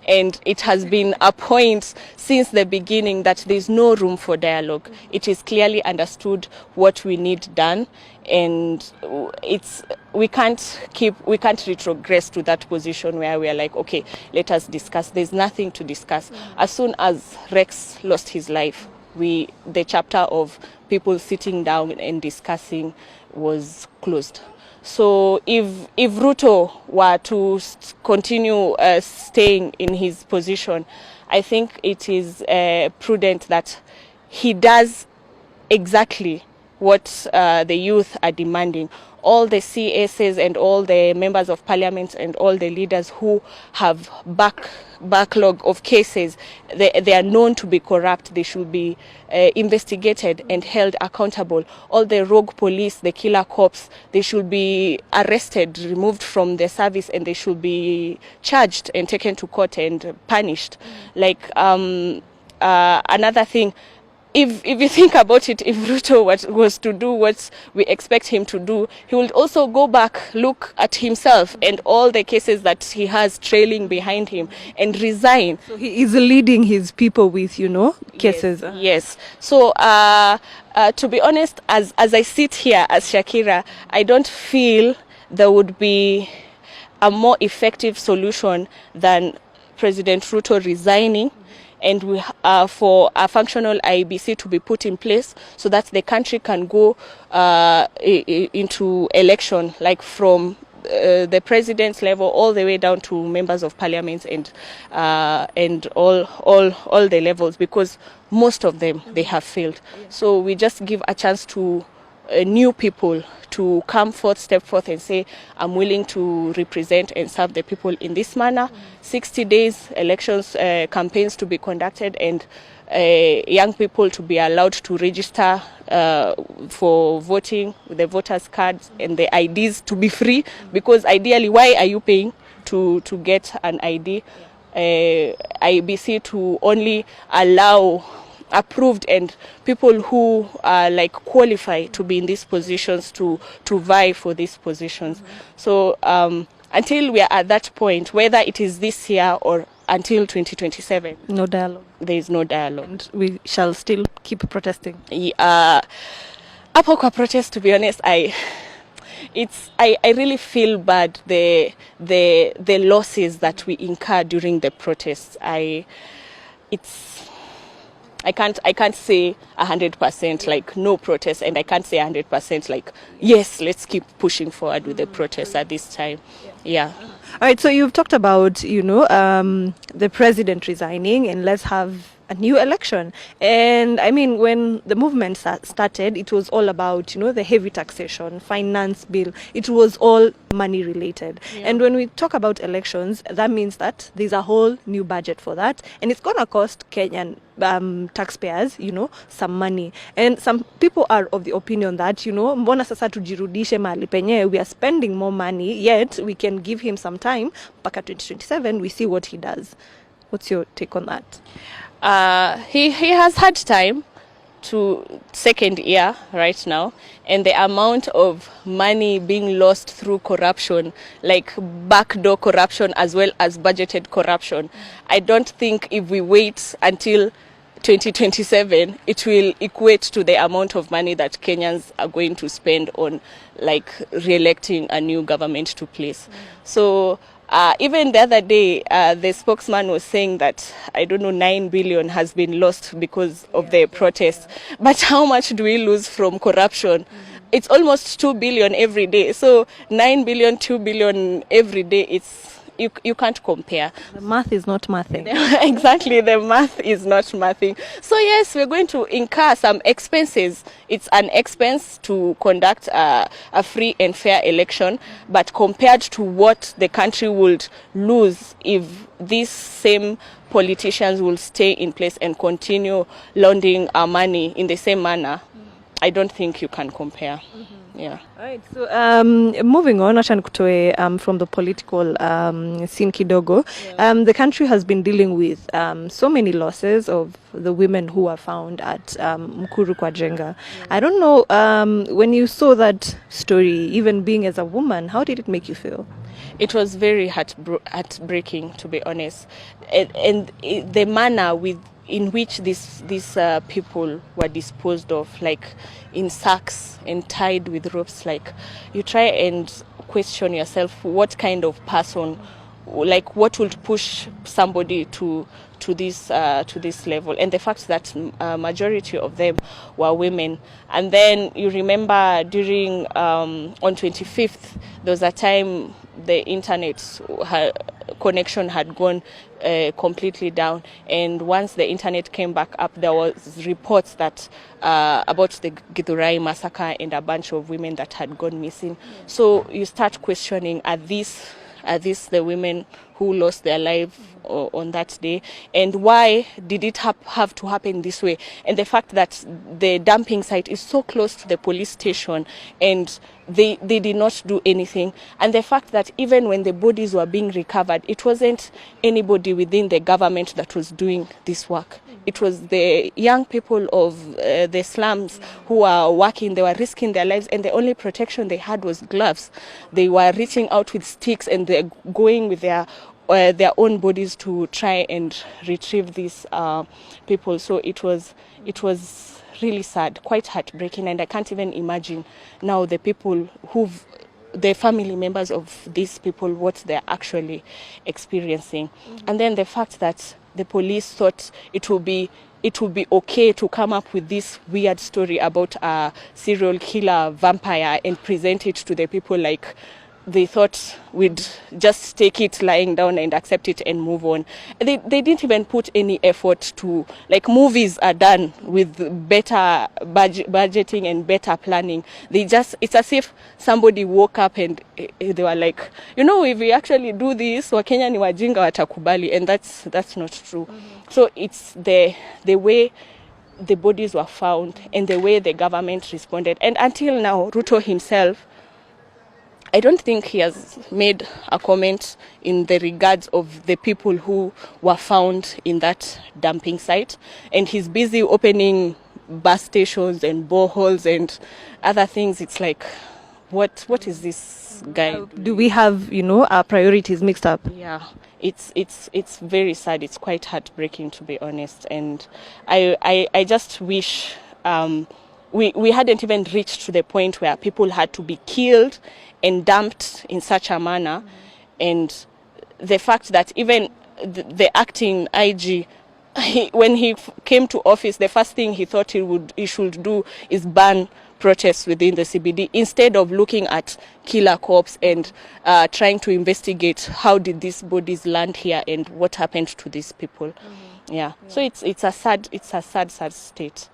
and it has been a point since the beginning that there's no room for dialogue. It is clearly understood what we need done, and we can't retrogress to that position where we are like, okay, let us discuss. There's nothing to discuss. As soon as Rex lost his life, the chapter of people sitting down and discussing was closed. So if Ruto were to continue staying in his position, I think it is prudent that he does exactly what the youth are demanding. All the CSs and all the members of parliament and all the leaders who have backlog of cases, they are known to be corrupt. They should be investigated and held accountable. All the rogue police, the killer cops, they should be arrested, removed from their service, and they should be charged and taken to court and punished. Like another thing, if you think about it, if Ruto was to do what we expect him to do, he will also go back, look at himself and all the cases that he has trailing behind him and resign. So he is leading his people with, cases. Yes. So to be honest, as I sit here as Shakira, I don't feel there would be a more effective solution than President Ruto resigning, and for a functional IEBC to be put in place so that the country can go into election, like from the president's level all the way down to members of parliament and all the levels, because most of them, they have failed. So we just give a chance to new people to come forth, step forth and say, I'm willing to represent and serve the people in this manner. 60 days, elections, campaigns to be conducted, and young people to be allowed to register for voting with the voters' cards and the IDs to be free, because ideally, why are you paying to get an ID? IBC to only allow approved and people who are like qualified to be in these positions to vie for these positions. So until we are at that point, whether it is this year or until 2027, no dialogue. There is no dialogue, and we shall still keep protesting. Hapo kwa protest, to be honest, I really feel bad the losses that we incur during the protests. I can't say 100% like no protest, and I can't say 100% like yes, let's keep pushing forward with the protests at this time. Yeah. All right. So you've talked about the president resigning, and let's have a new election. And I mean, when the movement started, it was all about the heavy taxation, finance bill. It was all money related. Yeah. And when we talk about elections, that means that there's a whole new budget for that, and it's gonna cost Kenyan taxpayers some money. And some people are of the opinion that mbona sasa tujirudishe mahali penye we are spending more money, yet we can give him some time mpaka 2027, we see what he does. What's your take on that? He has had time to second year right now, and the amount of money being lost through corruption, like backdoor corruption as well as budgeted corruption, I don't think if we wait until 2027, it will equate to the amount of money that Kenyans are going to spend on like re-electing a new government to place. So even the other day, the spokesman was saying that, 9 billion has been lost because of the protests. But how much do we lose from corruption? It's almost 2 billion every day. So 9 billion, 2 billion every day, you can't compare. The math is not mathing. Exactly, the math is not mathing. So yes, we're going to incur some expenses. It's an expense to conduct a free and fair election, but compared to what the country would lose if these same politicians will stay in place and continue laundering our money in the same manner, I don't think you can compare. Yeah. Right. So moving on, acha nikutoe from the political scene kidogo. The country has been dealing with so many losses of the women who were found at Mukuru kwa Jenga. I don't know, when you saw that story, even being as a woman, how did it make you feel? It was very heartbreaking, to be honest, and the manner in which these people were disposed of, like in sacks and tied with ropes. Like, you try and question yourself, what kind of person, like what would push somebody to this level, and the fact that majority of them were women. And then you remember during on 25th there was a time the internet connection had gone completely down, and once the internet came back up, there was reports that about the Githurai massacre and a bunch of women that had gone missing. So you start questioning, are these the women who lost their life on that day, and why did it have to happen this way? And the fact that the dumping site is so close to the police station and they did not do anything, and the fact that even when the bodies were being recovered, it wasn't anybody within the government that was doing this work. It was the young people of the slums who were working. They were risking their lives, and the only protection they had was gloves. They were reaching out with sticks, and they're going with their own bodies to try and retrieve these people. So it was really sad, quite heartbreaking, and I can't even imagine now the people the family members of these people, what they're actually experiencing. And then the fact that the police thought it would be okay to come up with this weird story about a serial killer vampire and present it to the people, like they thought we'd just take it lying down and accept it and move on. They didn't even put any effort to, like, movies are done with better budgeting and better planning. It's as if somebody woke up and they were like, if we actually do this, Wakenya ni wajinga watakubali, and that's not true. So it's the way the bodies were found and the way the government responded. And until now, Ruto himself, I don't think he has made a comment in the regards of the people who were found in that dumping site. And he's busy opening bus stations and boreholes and other things. It's like, what is this guy? Do we have, our priorities mixed up? Yeah, it's very sad. It's quite heartbreaking, to be honest. And I just wish we hadn't even reached to the point where people had to be killed and dumped in such a manner. And the fact that even the acting IG, when he came to office, the first thing he thought he should do is ban protests within the CBD, instead of looking at killer cops and trying to investigate how did these bodies land here and what happened to these people. Yeah. So it's a sad state.